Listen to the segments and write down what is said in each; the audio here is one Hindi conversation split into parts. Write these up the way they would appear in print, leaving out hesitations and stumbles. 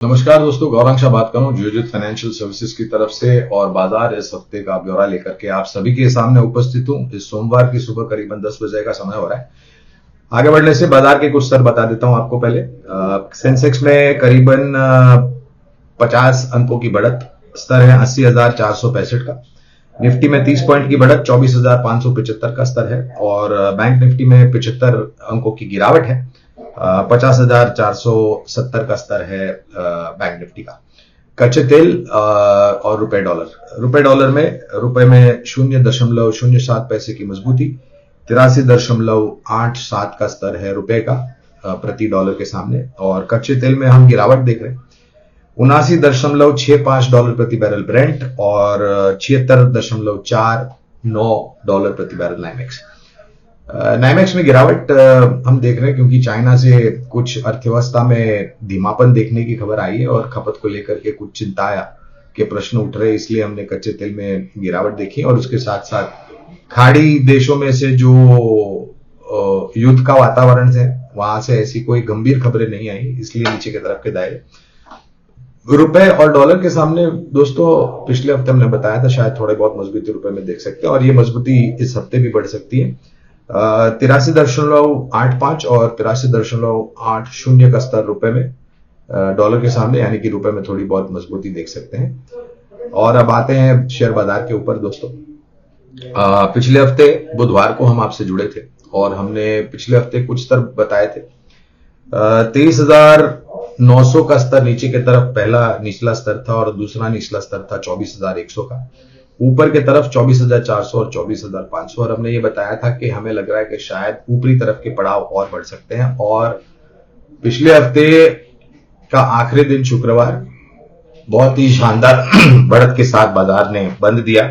नमस्कार दोस्तों, गौरांग शाह बात कर रहा हूँ जियोजित फाइनेंशियल सर्विसेज की तरफ से। और बाजार इस हफ्ते का ब्यौरा लेकर के आप सभी के सामने उपस्थित हूँ। इस सोमवार की सुबह करीबन 10 बजे का समय हो रहा है। आगे बढ़ने से बाजार के कुछ स्तर बता देता हूँ आपको। पहले सेंसेक्स में करीबन 50 अंकों की बढ़त, स्तर है 80,465 का। निफ्टी में 30 पॉइंट की बढ़त, 24,575 का स्तर है। और बैंक निफ्टी में 75 अंकों की गिरावट है, 50,470 का स्तर है बैंक निफ्टी का। कच्चे तेल और रुपए डॉलर में रुपए में 0.07 पैसे की मजबूती, 83.87 का स्तर है रुपए का प्रति डॉलर के सामने। और कच्चे तेल में हम गिरावट देख रहे हैं, 79.65 डॉलर प्रति बैरल ब्रेंट और 76.49 डॉलर प्रति बैरल नाइमेक्स में गिरावट हम देख रहे हैं, क्योंकि चाइना से कुछ अर्थव्यवस्था में धीमापन देखने की खबर आई है और खपत को लेकर के कुछ चिंता के प्रश्न उठ रहे हैं, इसलिए हमने कच्चे तेल में गिरावट देखी। और उसके साथ साथ खाड़ी देशों में से जो युद्ध का वातावरण है, वहां से ऐसी कोई गंभीर खबरें नहीं आई, इसलिए नीचे की तरफ के दायरे। रुपए और डॉलर के सामने दोस्तों, पिछले हफ्ते हमने बताया था शायद थोड़े बहुत मजबूती रुपए में देख सकते हैं, और ये मजबूती इस हफ्ते भी बढ़ सकती है। 83.85 और 83.80 का स्तर रुपए में डॉलर के सामने, यानी कि रुपए में थोड़ी बहुत मजबूती देख सकते हैं। और अब आते हैं शेयर बाजार के ऊपर दोस्तों। पिछले हफ्ते बुधवार को हम आपसे जुड़े थे और हमने पिछले हफ्ते कुछ स्तर बताए थे। 23,900 का स्तर नीचे की तरफ पहला निचला स्तर था, और दूसरा निचला स्तर था 24,100 का। ऊपर की तरफ 24,400 और 24,500। और हमने ये बताया था कि हमें लग रहा है कि शायद ऊपरी तरफ के पड़ाव और बढ़ सकते हैं। और पिछले हफ्ते का आखिरी दिन शुक्रवार बहुत ही शानदार बढ़त के साथ बाजार ने बंद दिया।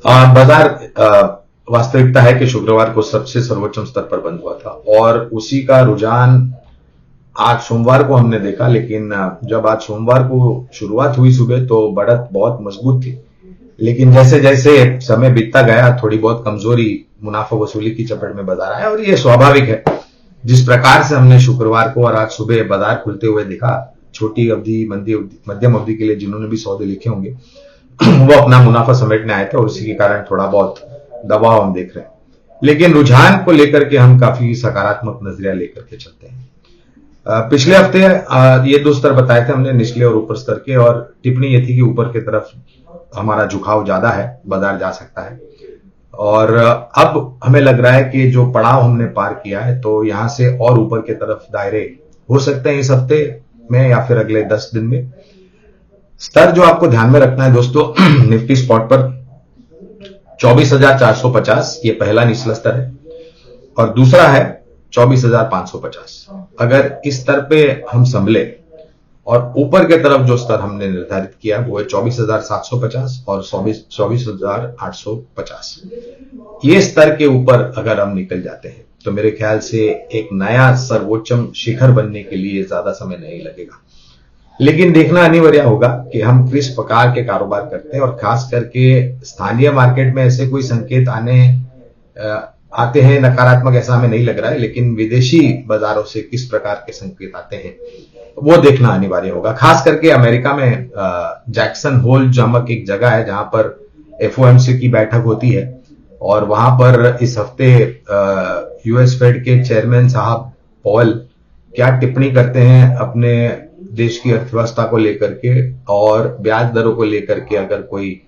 बाजार वास्तविकता है कि शुक्रवार को सबसे सर्वोच्च स्तर पर बंद हुआ था, और उसी का रुझान आज सोमवार को हमने देखा। लेकिन जब आज सोमवार को शुरुआत हुई सुबह, तो बढ़त बहुत मजबूत थी, लेकिन जैसे जैसे समय बीतता गया थोड़ी बहुत कमजोरी, मुनाफा वसूली की चपेट में बाजार आया। और ये स्वाभाविक है, जिस प्रकार से हमने शुक्रवार को और आज सुबह बाजार खुलते हुए देखा, छोटी अवधि मध्यम अवधि के लिए जिन्होंने भी सौदे लिखे होंगे वो अपना मुनाफा समेटने आए थे, और उसी के कारण थोड़ा बहुत दबाव हम देख रहे हैं। लेकिन रुझान को लेकर के हम काफी सकारात्मक नजरिया लेकर के चलते हैं। पिछले हफ्ते ये दो स्तर बताए थे हमने, निचले और ऊपर स्तर के, और टिप्पणी ये थी कि ऊपर की तरफ हमारा झुकाव ज्यादा है, बाजार जा सकता है। और अब हमें लग रहा है कि जो पड़ाव हमने पार किया है, तो यहां से और ऊपर की तरफ दायरे हो सकते हैं इस हफ्ते में या फिर अगले 10 दिन में। स्तर जो आपको ध्यान में रखना है दोस्तों, निफ्टी स्पॉट पर 24,450, ये पहला निचला स्तर है, और दूसरा है 24,550। अगर इस स्तर पे हम संभले, और ऊपर के तरफ जो स्तर हमने निर्धारित किया वो है 24,750 और 24,850। ये स्तर के ऊपर अगर हम निकल जाते हैं, तो मेरे ख्याल से एक नया सर्वोच्चम शिखर बनने के लिए ज्यादा समय नहीं लगेगा। लेकिन देखना अनिवार्य होगा कि हम किस प्रकार के कारोबार करते हैं, और खास करके स्थानीय मार्केट में ऐसे कोई संकेत आते हैं नकारात्मक, ऐसा हमें नहीं लग रहा है, लेकिन विदेशी बाजारों से किस प्रकार के संकेत आते हैं वो देखना अनिवार्य होगा। खास करके अमेरिका में जैक्सन होल नामक एक जगह है जहां पर FOMC की बैठक होती है, और वहां पर इस हफ्ते US फेड के चेयरमैन साहब पॉल क्या टिप्पणी करते हैं अपने देश की अर्थव्यवस्था को लेकर के और ब्याज दरों को लेकर के, अगर कोई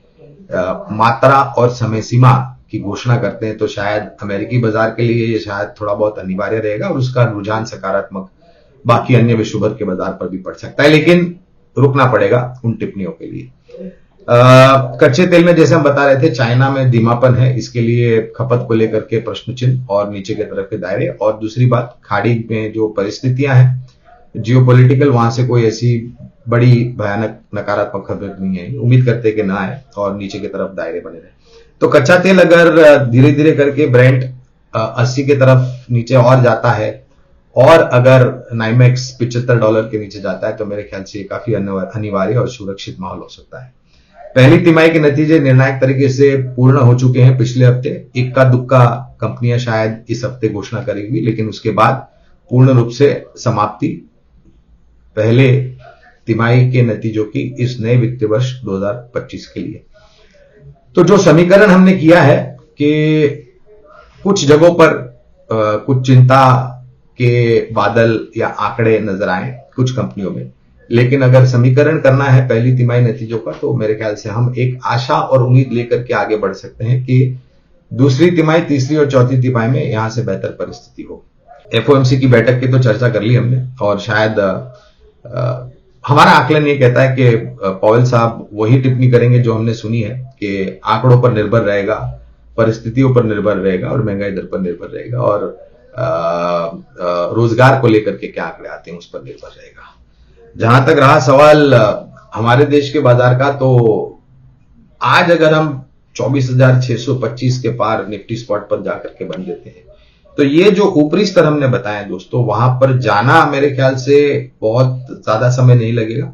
मात्रा और समय सीमा की घोषणा करते हैं, तो शायद अमेरिकी बाजार के लिए ये शायद थोड़ा बहुत अनिवार्य रहेगा, और उसका रुझान सकारात्मक बाकी अन्य विश्व भर के बाजार पर भी पड़ सकता है। लेकिन रुकना पड़ेगा उन टिप्पणियों के लिए। कच्चे तेल में जैसे हम बता रहे थे, चाइना में धीमापन है, इसके लिए खपत को लेकर के प्रश्न चिन्ह और नीचे की तरफ के दायरे। और दूसरी बात, खाड़ी में जो परिस्थितियां हैं जियोपॉलिटिकल, वहां से कोई ऐसी बड़ी भयानक नकारात्मक खबर नहीं है, उम्मीद करते कि ना आए, और नीचे की तरफ दायरे बने रहे। तो कच्चा तेल अगर धीरे धीरे करके ब्रेंट 80 की तरफ नीचे और जाता है, और अगर नाइमेक्स 75 डॉलर के नीचे जाता है, तो मेरे ख्याल से काफी अनिवार्य और सुरक्षित माहौल हो सकता है। पहली तिमाही के नतीजे निर्णायक तरीके से पूर्ण हो चुके हैं पिछले हफ्ते। इक्का दुक्का कंपनियां शायद इस हफ्ते घोषणा करेंगी, लेकिन उसके बाद पूर्ण रूप से समाप्ति पहले तिमाही के नतीजों की इस नए वित्तीय वर्ष 2025 के लिए। तो जो समीकरण हमने किया है कि कुछ जगहों पर कुछ चिंता के बादल या आंकड़े नजर आए कुछ कंपनियों में, लेकिन अगर समीकरण करना है पहली तिमाही नतीजों का तो मेरे ख्याल से हम एक आशा और उम्मीद लेकर के आगे बढ़ सकते हैं कि दूसरी तिमाही, तीसरी और चौथी तिमाही में यहां से बेहतर परिस्थिति हो। एफओएमसी की बैठक की तो चर्चा कर ली हमने, और शायद हमारा आकलन ये कहता है कि पॉवेल साहब वही टिप्पणी करेंगे जो हमने सुनी है कि आंकड़ों पर निर्भर रहेगा, परिस्थितियों पर निर्भर रहेगा और महंगाई दर पर निर्भर रहेगा, और रोजगार को लेकर के क्या आंकड़े आते हैं उस पर निर्भर रहेगा। जहां तक रहा सवाल हमारे देश के बाजार का, तो आज अगर हम 24,625 के पार निफ्टी स्पॉट पर जाकर के बन देते हैं तो ये जो ऊपरी स्तर हमने बताया दोस्तों, वहां पर जाना मेरे ख्याल से बहुत ज्यादा समय नहीं लगेगा,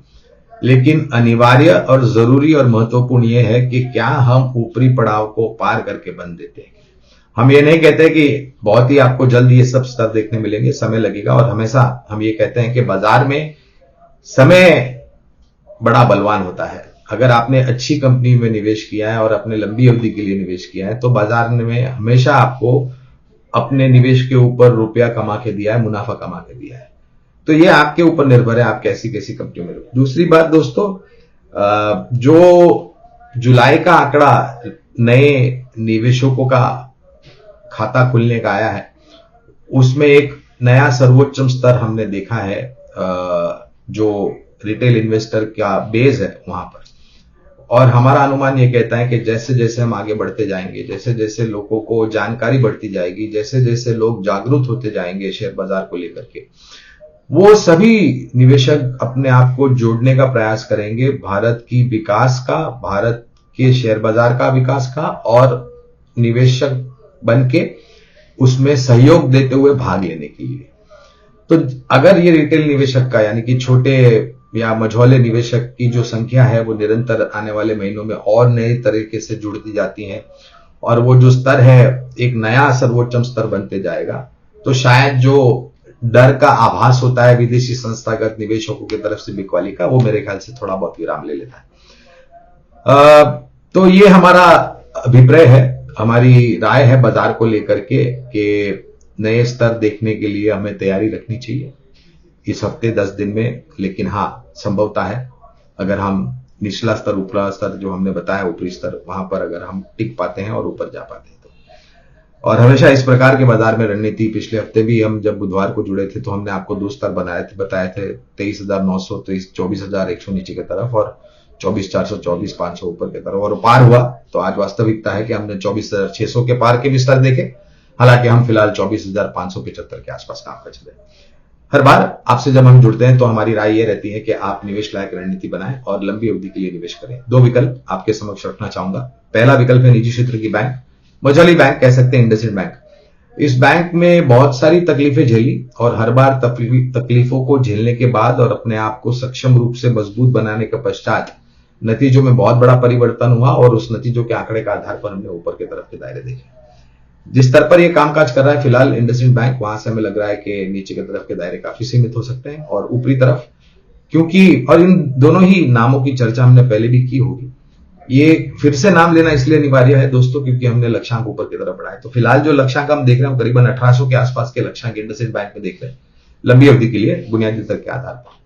लेकिन अनिवार्य और जरूरी और महत्वपूर्ण ये है कि क्या हम ऊपरी पड़ाव को पार करके बन देते हैं। हम ये नहीं कहते कि बहुत ही आपको जल्द ये सब स्तर देखने मिलेंगे, समय लगेगा, और हमेशा हम ये कहते हैं कि बाजार में समय बड़ा बलवान होता है। अगर आपने अच्छी कंपनी में निवेश किया है और अपने लंबी अवधि के लिए निवेश किया है तो बाजार में हमेशा आपको अपने निवेश के ऊपर रुपया कमा के दिया है, मुनाफा कमा के दिया है। तो ये आपके ऊपर निर्भर है आप कैसी कैसी कंपनी में। दूसरी बात दोस्तों, जो जुलाई का आंकड़ा नए निवेशकों का खाता खुलने का आया है, उसमें एक नया सर्वोच्च स्तर हमने देखा है, जो रिटेल इन्वेस्टर का बेस है वहां पर। और हमारा अनुमान ये कहता है कि जैसे जैसे हम आगे बढ़ते जाएंगे, जैसे जैसे लोगों को जानकारी बढ़ती जाएगी, जैसे जैसे लोग जागरूक होते जाएंगे शेयर बाजार को लेकर के, वो सभी निवेशक अपने आप को जोड़ने का प्रयास करेंगे भारत की विकास का, भारत के शेयर बाजार का विकास का, और निवेशक बन के उसमें सहयोग देते हुए भाग लेने के लिए। तो अगर ये रिटेल निवेशक का यानी कि छोटे या मझौले निवेशक की जो संख्या है वो निरंतर आने वाले महीनों में और नए तरीके से जुड़ती जाती है और वो जो स्तर है एक नया सर्वोच्च स्तर बनते जाएगा, तो शायद जो डर का आभास होता है विदेशी संस्थागत निवेशकों की तरफ से बिकवाली का, वो मेरे ख्याल से थोड़ा बहुत विराम ले लेता है। तो ये हमारा अभिप्राय है, हमारी राय है बाजार को लेकर के कि नए स्तर देखने के लिए हमें तैयारी रखनी चाहिए इस हफ्ते 10 दिन में। लेकिन हाँ, संभवता है अगर हम निचला स्तर, ऊपरा स्तर जो हमने बताया ऊपरी स्तर, वहां पर अगर हम टिक पाते हैं और ऊपर जा पाते हैं तो। और हमेशा इस प्रकार के बाजार में रणनीति, पिछले हफ्ते भी हम जब बुधवार को जुड़े थे तो हमने आपको 2 स्तर बताए थे 23,900, 24,100 नीचे की तरफ और 24,400, 24,500 ऊपर की तरफ, और पार हुआ। तो आज वास्तविकता है कि हमने 24,600 के पार के भी स्तर देखे, हालांकि हम फिलहाल 24,575 के आसपास काम कर चले। हर बार आपसे जब हम जुड़ते हैं तो हमारी राय यह रहती है कि आप निवेश लायक रणनीति बनाएं और लंबी अवधि के लिए निवेश करें। 2 विकल्प आपके समक्ष रखना चाहूंगा। पहला विकल्प है निजी क्षेत्र की बैंक, मझौली बैंक कह सकते हैं, इंडसइंड बैंक। इस बैंक में बहुत सारी तकलीफें झेली और हर बार तकलीफों को झेलने के बाद और अपने आप को सक्षम रूप से मजबूत बनाने के पश्चात नतीजों में बहुत बड़ा परिवर्तन हुआ और उस नतीजों के आंकड़े के आधार पर हमने ऊपर की तरफ के दायरे देखे। जिस स्तर पर यह कामकाज कर रहा है फिलहाल इंडसइंड बैंक, वहां से हमें लग रहा है कि नीचे की तरफ के दायरे काफी सीमित हो सकते हैं और ऊपरी तरफ, क्योंकि और इन दोनों ही नामों की चर्चा हमने पहले भी की होगी। ये फिर से नाम लेना इसलिए अनिवार्य है दोस्तों क्योंकि हमने लक्ष्यांक ऊपर की तरफ बढ़ाए। तो फिलहाल जो लक्ष्यांक हम देख रहे हैं करीबन 1800 के आसपास के लक्ष्यांक इंडसइंड बैंक में देख रहे हैं लंबी अवधि के लिए बुनियादी दर के आधार पर।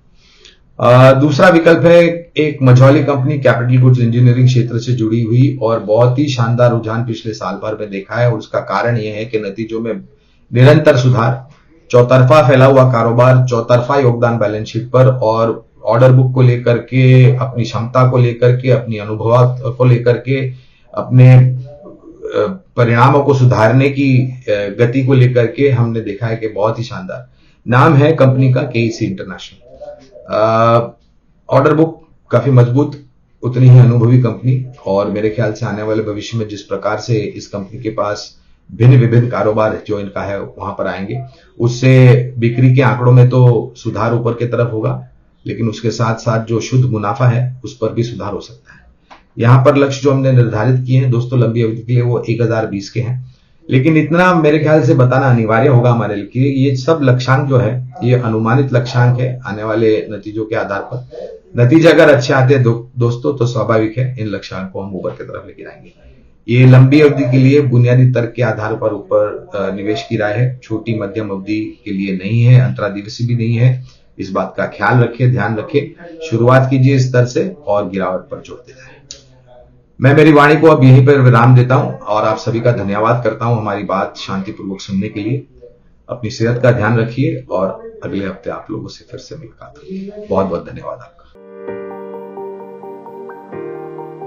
दूसरा विकल्प है एक Majhauli company capital goods engineering क्षेत्र से जुड़ी हुई और बहुत ही शानदार रुझान पिछले साल भर में देखा है और उसका कारण यह है कि नतीजों में निरंतर सुधार, चौतरफा फैला हुआ कारोबार, चौतरफा योगदान बैलेंस शीट पर और ऑर्डर बुक को लेकर के, अपनी क्षमता को लेकर के, अपनी अनुभव को लेकर के, अपने परिणामों को सुधारने की गति को लेकर के हमने देखा है कि बहुत ही शानदार। नाम है कंपनी का केईसी इंटरनेशनल। ऑर्डर बुक काफी मजबूत, उतनी ही अनुभवी कंपनी, और मेरे ख्याल से आने वाले भविष्य में जिस प्रकार से इस कंपनी के पास भिन्न विभिन्न कारोबार जो इनका है वहां पर आएंगे, उससे बिक्री के आंकड़ों में तो सुधार ऊपर की तरफ होगा, लेकिन उसके साथ साथ जो शुद्ध मुनाफा है उस पर भी सुधार हो सकता है। यहां पर लक्ष्य जो हमने निर्धारित किए हैं दोस्तों लंबी अवधि के लिए वो 1020 के हैं। लेकिन इतना मेरे ख्याल से बताना अनिवार्य होगा हमारे लिए कि ये सब लक्ष्यांक जो है ये अनुमानित लक्ष्यांक है आने वाले नतीजों के आधार पर। नतीजे अगर अच्छे आते हैं दोस्तों तो स्वाभाविक है इन लक्ष्यांक को हम ऊपर की तरफ लेके जाएंगे। ये लंबी अवधि के लिए बुनियादी तर्क के आधार पर ऊपर निवेश की राय है, छोटी मध्यम अवधि के लिए नहीं है, अंतरादिवसीय भी नहीं है। इस बात का ख्याल रखिए, ध्यान रखिए, शुरुआत कीजिए इस स्तर से और गिरावट पर जोड़ते जाए। मैं मेरी वाणी को अब यहीं पर विराम देता हूं और आप सभी का धन्यवाद करता हूं हमारी बात शांतिपूर्वक सुनने के लिए। अपनी सेहत का ध्यान रखिए और अगले हफ्ते आप लोगों से फिर से मुलाकात होगी। बहुत बहुत धन्यवाद आपका।